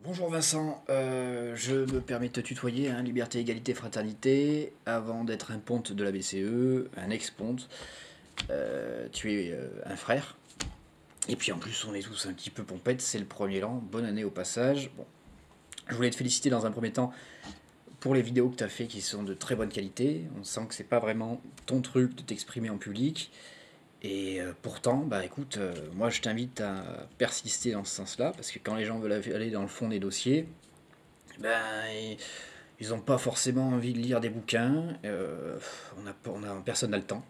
Bonjour Vincent, je me permets de te tutoyer, hein, liberté, égalité, fraternité, avant d'être un ponte de la BCE, un ex-ponte, tu es un frère, et puis en plus on est tous un petit peu pompettes, c'est le premier l'an, bonne année au passage. Bon, je voulais te féliciter dans un premier temps pour les vidéos que tu as fait qui sont de très bonne qualité, on sent que c'est pas vraiment ton truc de t'exprimer en public, et pourtant, bah écoute, moi je t'invite à persister dans ce sens-là, parce que quand les gens veulent aller dans le fond des dossiers, ben, ils n'ont pas forcément envie de lire des bouquins, personne n'a le temps.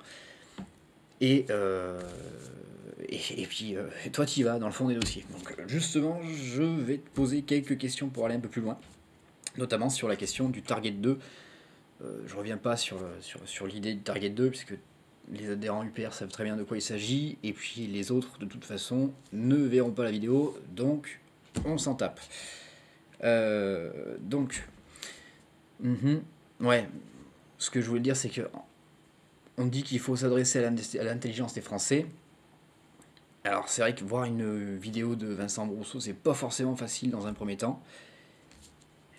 Et, euh, et puis, toi, tu y vas dans le fond des dossiers. Donc, justement, je vais te poser quelques questions pour aller un peu plus loin, notamment sur la question du Target 2. Je reviens pas sur l'idée du Target 2, puisque les adhérents UPR savent très bien de quoi il s'agit, et puis les autres, de toute façon, ne verront pas la vidéo, donc on s'en tape. Donc, mhm, ouais, ce que je voulais dire, c'est que on dit qu'il faut s'adresser à l'intelligence des Français. Alors c'est vrai que voir une vidéo de Vincent Brousseau, c'est pas forcément facile dans un premier temps.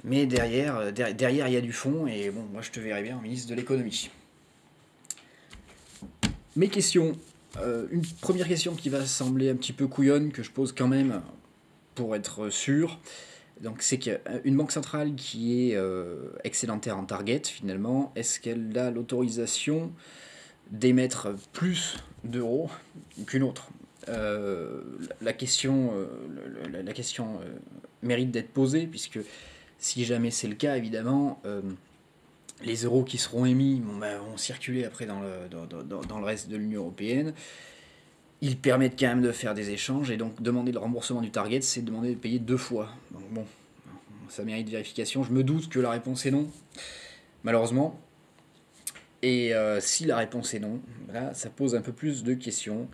Mais derrière il y a du fond, et bon, moi je te verrais bien en ministre de l'économie. Mes questions. Une première question qui va sembler un petit peu couillonne, que je pose quand même pour être sûr. Donc c'est qu'une banque centrale qui est excédentaire en target, finalement, est-ce qu'elle a l'autorisation d'émettre plus d'euros qu'une autre? La question, la question mérite d'être posée, puisque si jamais c'est le cas, évidemment, les euros qui seront émis vont circuler après dans le reste de l'Union européenne. Ils permettent quand même de faire des échanges, et donc demander le remboursement du target, c'est demander de payer deux fois. Donc bon, ça mérite vérification. Je me doute que la réponse est non, malheureusement. Et si la réponse est non, là, ça pose un peu plus de questions.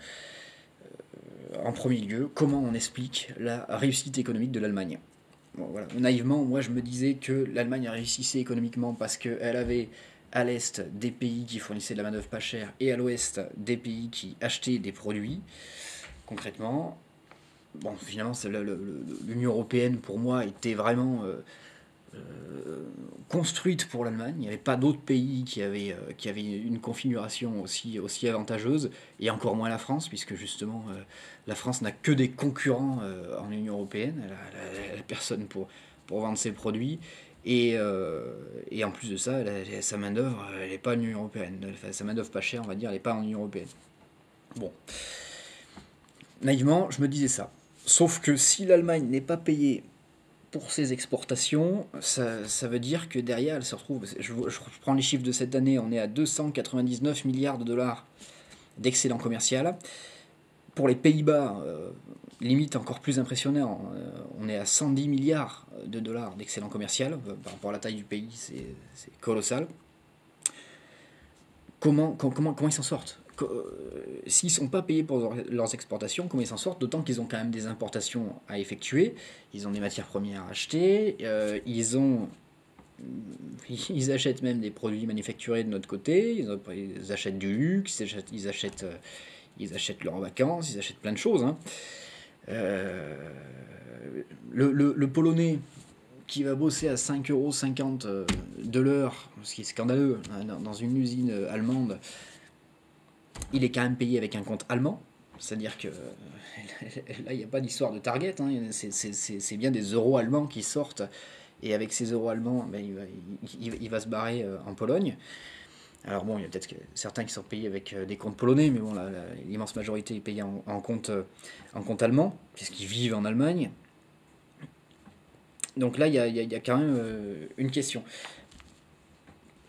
En premier lieu, comment on explique la réussite économique de l'Allemagne? Bon, voilà. Naïvement, moi je me disais que l'Allemagne réussissait économiquement parce qu'elle avait à l'est des pays qui fournissaient de la main-d'œuvre pas chère et à l'ouest des pays qui achetaient des produits. Concrètement, bon, finalement, l'Union européenne pour moi était vraiment construite pour l'Allemagne. Il n'y avait pas d'autres pays qui avaient une configuration aussi avantageuse, et encore moins la France, puisque justement la France n'a que des concurrents en Union européenne. Elle a personne pour vendre ses produits. Et en plus de ça, sa main-d'œuvre, elle n'est pas en Union européenne. Enfin, sa main-d'œuvre pas chère, on va dire, elle n'est pas en Union européenne. Bon, naïvement, je me disais ça. Sauf que si l'Allemagne n'est pas payée pour ses exportations, ça veut dire que derrière, elle se retrouve. Je prends les chiffres de cette année, on est à 299 milliards de dollars d'excédent commercial. Pour les Pays-Bas, limite encore plus impressionnant, on est à 110 milliards de dollars d'excédent commercial. Par rapport à la taille du pays, c'est colossal. Comment ils s'en sortent? S'ils ne sont pas payés pour leurs exportations, comment ils s'en sortent? D'autant qu'ils ont quand même des importations à effectuer, ils ont des matières premières à acheter, ils achètent même des produits manufacturés de notre côté, ils achètent du luxe, ils achètent leurs vacances, ils achètent plein de choses, hein. Euh, le Polonais qui va bosser à 5,50 € de l'heure, ce qui est scandaleux, hein, dans une usine allemande, il est quand même payé avec un compte allemand. C'est-à-dire que là, il n'y a pas d'histoire de target, hein, c'est bien des euros allemands qui sortent, et avec ces euros allemands, ben, il va se barrer en Pologne. Alors bon, il y a peut-être certains qui sont payés avec des comptes polonais, mais bon, l'immense majorité est payée en compte allemand, puisqu'ils vivent en Allemagne. Donc là, il y a quand même une question.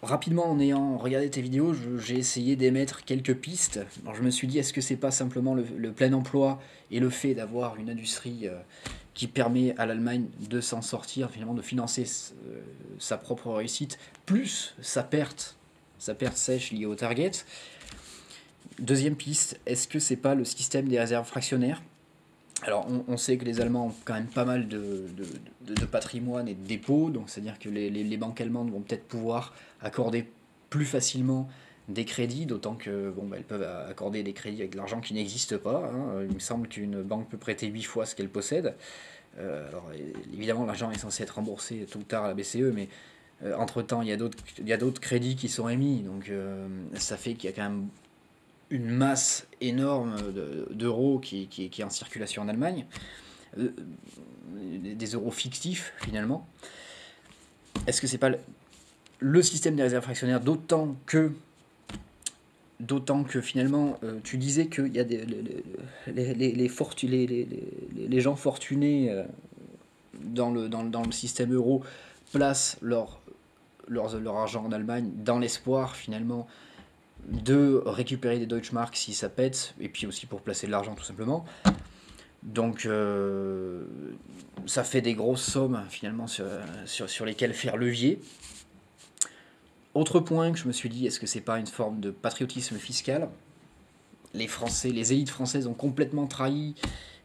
Rapidement, en ayant regardé tes vidéos, j'ai essayé d'émettre quelques pistes. Alors je me suis dit, est-ce que c'est pas simplement le plein emploi et le fait d'avoir une industrie qui permet à l'Allemagne de s'en sortir, finalement de financer sa propre réussite, plus sa perte sèche liée au target. Deuxième piste, est-ce que c'est pas le système des réserves fractionnaires? Alors, on sait que les Allemands ont quand même pas mal de patrimoine et de dépôts, donc c'est-à-dire que les banques allemandes vont peut-être pouvoir accorder plus facilement des crédits, d'autant que bon, elles peuvent accorder des crédits avec de l'argent qui n'existe pas, hein. Il me semble qu'une banque peut prêter 8 fois ce qu'elle possède. Alors, évidemment, l'argent est censé être remboursé tôt ou tard à la BCE, mais entre-temps, il y a d'autres crédits qui sont émis. Donc, ça fait qu'il y a quand même une masse énorme d'euros qui est en circulation en Allemagne. Euh, des euros fictifs, finalement. Est-ce que c'est pas le système des réserves fractionnaires, d'autant que finalement, tu disais qu'il y a les gens fortunés dans le système euro placent leur argent en Allemagne dans l'espoir finalement de récupérer des Deutschmarks si ça pète, et puis aussi pour placer de l'argent tout simplement. Donc ça fait des grosses sommes finalement sur lesquelles faire levier. Autre point que je me suis dit, est-ce que c'est pas une forme de patriotisme fiscal? Les Français, les élites françaises ont complètement trahi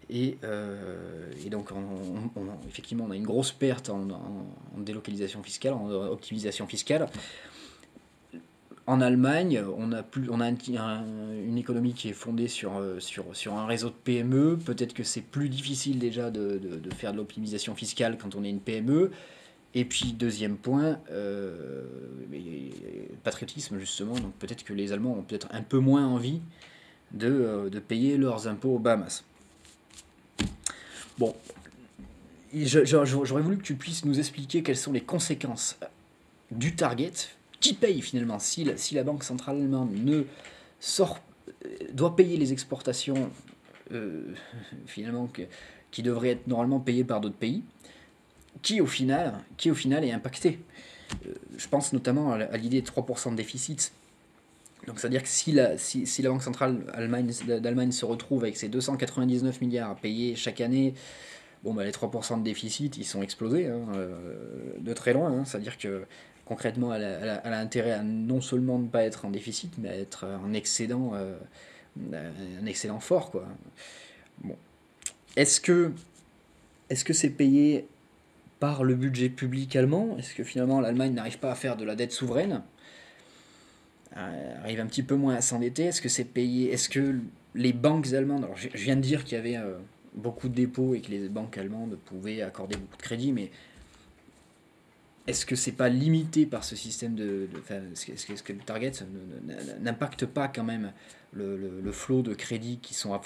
et donc effectivement on a une grosse perte en délocalisation fiscale, en optimisation fiscale. En Allemagne, on a une économie qui est fondée sur un réseau de PME. Peut-être que c'est plus difficile déjà de faire de l'optimisation fiscale quand on est une PME. Et puis, deuxième point, patriotisme justement. Donc peut-être que les Allemands ont peut-être un peu moins envie de payer leurs impôts aux Bahamas. Bon, j'aurais voulu que tu puisses nous expliquer quelles sont les conséquences du target. Qui paye finalement si la Banque centrale allemande sort, doit payer les exportations euh, finalement qui devraient être normalement payées par d'autres pays, qui au final est impacté. Je pense notamment à l'idée de 3% de déficit. Donc c'est-à-dire que si la Banque centrale d'Allemagne se retrouve avec ses 299 milliards à payer chaque année, bon, bah, les 3% de déficit, ils sont explosés hein, de très loin. Hein. C'est-à-dire que concrètement, elle a intérêt à non seulement ne pas être en déficit, mais à être en excédent, un excédent fort. Quoi. Bon. Est-ce que est-ce que c'est payé par le budget public allemand? Est-ce que finalement l'Allemagne n'arrive pas à faire de la dette souveraine? Arrive un petit peu moins à s'endetter? Est-ce que c'est payé? Est-ce que les banques allemandes... Alors je viens de dire qu'il y avait beaucoup de dépôts et que les banques allemandes pouvaient accorder beaucoup de crédits, mais est-ce que c'est pas limité par ce système est-ce que le target n'impacte pas quand même le flot de crédits qui sont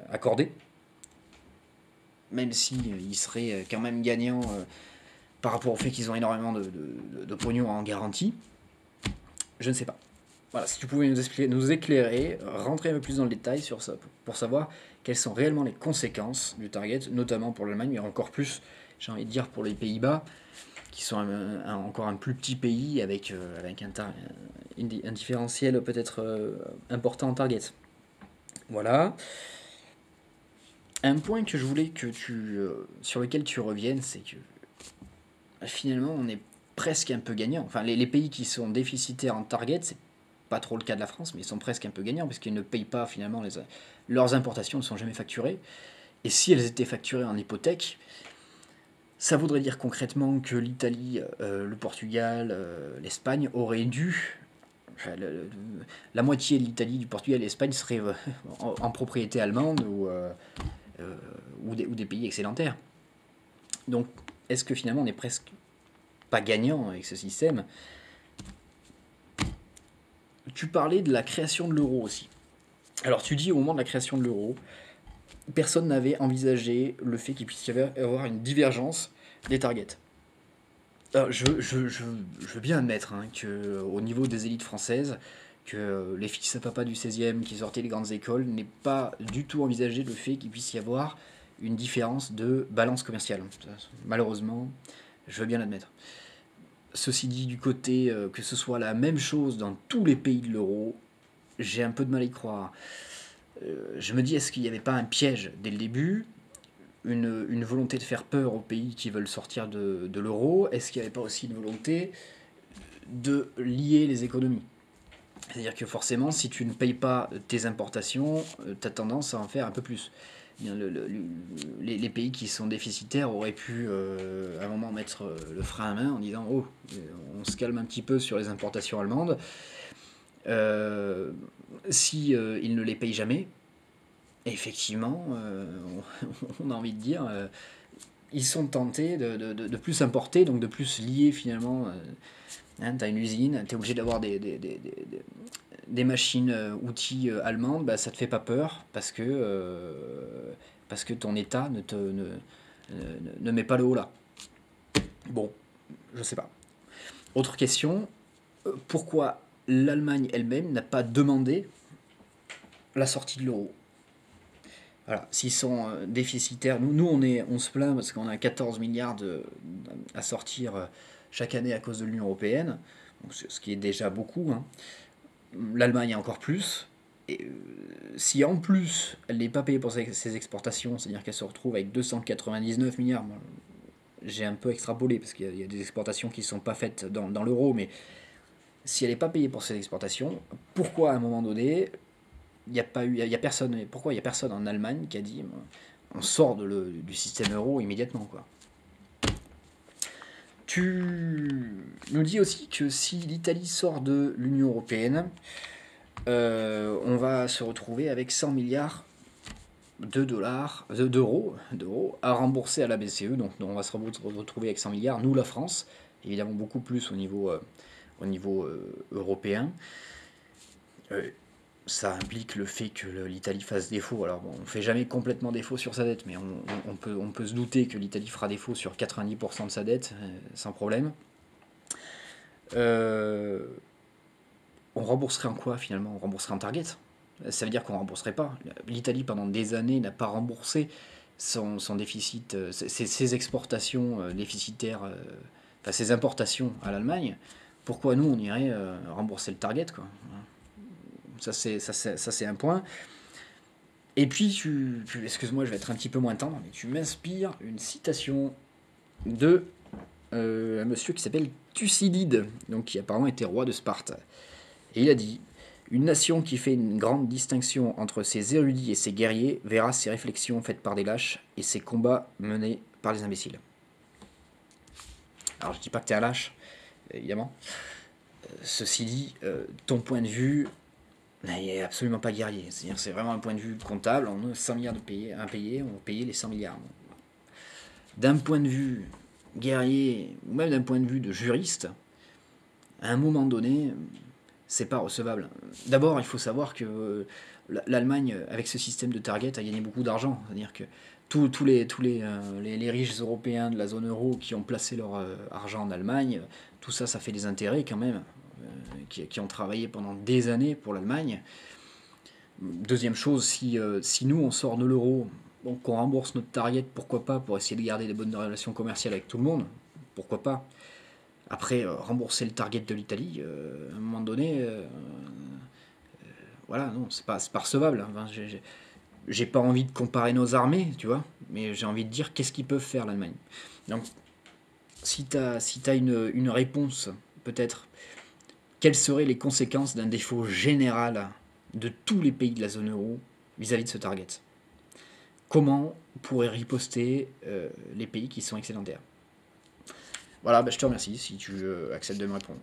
accordés, même si ils seraient quand même gagnants par rapport au fait qu'ils ont énormément de pognon en garantie? Je ne sais pas. Voilà, si tu pouvais nous éclairer, rentrer un peu plus dans le détail sur ça, pour savoir quelles sont réellement les conséquences du target, notamment pour l'Allemagne, mais encore plus, j'ai envie de dire, pour les Pays-Bas, qui sont encore un plus petit pays avec un différentiel peut-être important en target. Voilà. Un point que je voulais sur lequel tu reviennes, c'est que finalement on est presque un peu gagnant. Enfin, les pays qui sont déficitaires en target, c'est pas trop le cas de la France, mais ils sont presque un peu gagnants parce qu'ils ne payent pas finalement leurs importations ne sont jamais facturées. Et si elles étaient facturées en hypothèque, ça voudrait dire concrètement que l'Italie, le Portugal, l'Espagne auraient dû. Enfin, la moitié de l'Italie, du Portugal et de l'Espagne serait en propriété allemande ou des pays excédentaires. Donc, est-ce que finalement on n'est presque pas gagnant avec ce système? Tu parlais de la création de l'euro aussi. Alors, tu dis au moment de la création de l'euro, personne n'avait envisagé le fait qu'il puisse y avoir une divergence des targets. Alors, je veux bien admettre hein, qu'au niveau des élites françaises, que les fils à papa du 16e qui sortaient des grandes écoles n'aient pas du tout envisagé le fait qu'il puisse y avoir une différence de balance commerciale. Malheureusement, je veux bien l'admettre. Ceci dit, du côté que ce soit la même chose dans tous les pays de l'euro, j'ai un peu de mal à y croire. Je me dis, est-ce qu'il n'y avait pas un piège dès le début, une volonté de faire peur aux pays qui veulent sortir de l'euro? Est-ce qu'il n'y avait pas aussi une volonté de lier les économies? C'est-à-dire que forcément, si tu ne payes pas tes importations, tu as tendance à en faire un peu plus. Bien, les pays qui sont déficitaires auraient pu à un moment mettre le frein à main en disant oh, on se calme un petit peu sur les importations allemandes. Si ils ne les payent jamais, effectivement, on a envie de dire ils sont tentés de plus importer, donc de plus lier finalement. Hein, tu as une usine, tu es obligé d'avoir des machines, outils allemandes, bah, ça te fait pas peur parce que ton État ne met pas le haut là. Bon, je sais pas. Autre question, pourquoi l'Allemagne elle-même n'a pas demandé la sortie de l'euro? Voilà, s'ils sont déficitaires, nous on se plaint parce qu'on a 14 milliards à sortir chaque année à cause de l'Union Européenne, donc ce qui est déjà beaucoup, hein. L'Allemagne a encore plus. Et si en plus elle n'est pas payée pour ses exportations, c'est-à-dire qu'elle se retrouve avec 299 milliards, bon, j'ai un peu extrapolé parce qu'il y a des exportations qui ne sont pas faites dans l'euro, mais si elle n'est pas payée pour ses exportations, pourquoi à un moment donné, il n'y a pas eu, il y a personne, pourquoi il n'y a personne en Allemagne qui a dit on sort du système euro immédiatement, quoi. Tu nous dis aussi que si l'Italie sort de l'Union Européenne, on va se retrouver avec 100 milliards d'euros à rembourser à la BCE. Donc on va se retrouver avec 100 milliards, nous la France, évidemment beaucoup plus au niveau européen. Ça implique le fait que l'Italie fasse défaut. Alors bon, on ne fait jamais complètement défaut sur sa dette, mais on peut se douter que l'Italie fera défaut sur 90% de sa dette, sans problème. Euh, on rembourserait en quoi finalement? On rembourserait en target. Ça veut dire qu'on ne rembourserait pas. L'Italie, pendant des années, n'a pas remboursé son déficit, ses exportations déficitaires, enfin ses importations à l'Allemagne. Pourquoi nous, on irait rembourser le target, quoi? Ça, c'est un point. Et puis, excuse-moi, je vais être un petit peu moins tendre, mais tu m'inspires une citation de un monsieur qui s'appelle Thucydide, donc qui apparemment était roi de Sparte. Et il a dit: une nation qui fait une grande distinction entre ses érudits et ses guerriers verra ses réflexions faites par des lâches et ses combats menés par les imbéciles. Alors je dis pas que t'es un lâche, évidemment. Ceci dit, ton point de vue n'est absolument pas guerrier. C'est-à-dire c'est vraiment un point de vue comptable. On a 100 milliards à payer, on va payer les 100 milliards. D'un point de vue guerrier, ou même d'un point de vue de juriste, à un moment donné, c'est pas recevable. D'abord, il faut savoir que l'Allemagne, avec ce système de target, a gagné beaucoup d'argent. C'est-à-dire que tous les riches européens de la zone euro qui ont placé leur argent en Allemagne, tout ça, ça fait des intérêts quand même, qui ont travaillé pendant des années pour l'Allemagne. Deuxième chose, si nous, on sort de l'euro, donc qu'on rembourse notre target, pourquoi pas, pour essayer de garder des bonnes relations commerciales avec tout le monde, pourquoi pas. Après, rembourser le target de l'Italie, à un moment donné, voilà, non, c'est pas recevable. Enfin, j'ai pas envie de comparer nos armées, tu vois, mais j'ai envie de dire qu'est-ce qu'ils peuvent faire l'Allemagne. Donc, si t'as une réponse, peut-être, quelles seraient les conséquences d'un défaut général de tous les pays de la zone euro vis-à-vis de ce target? Comment pourraient riposter les pays qui sont excédentaires? Voilà, bah, je te remercie si tu acceptes de me répondre.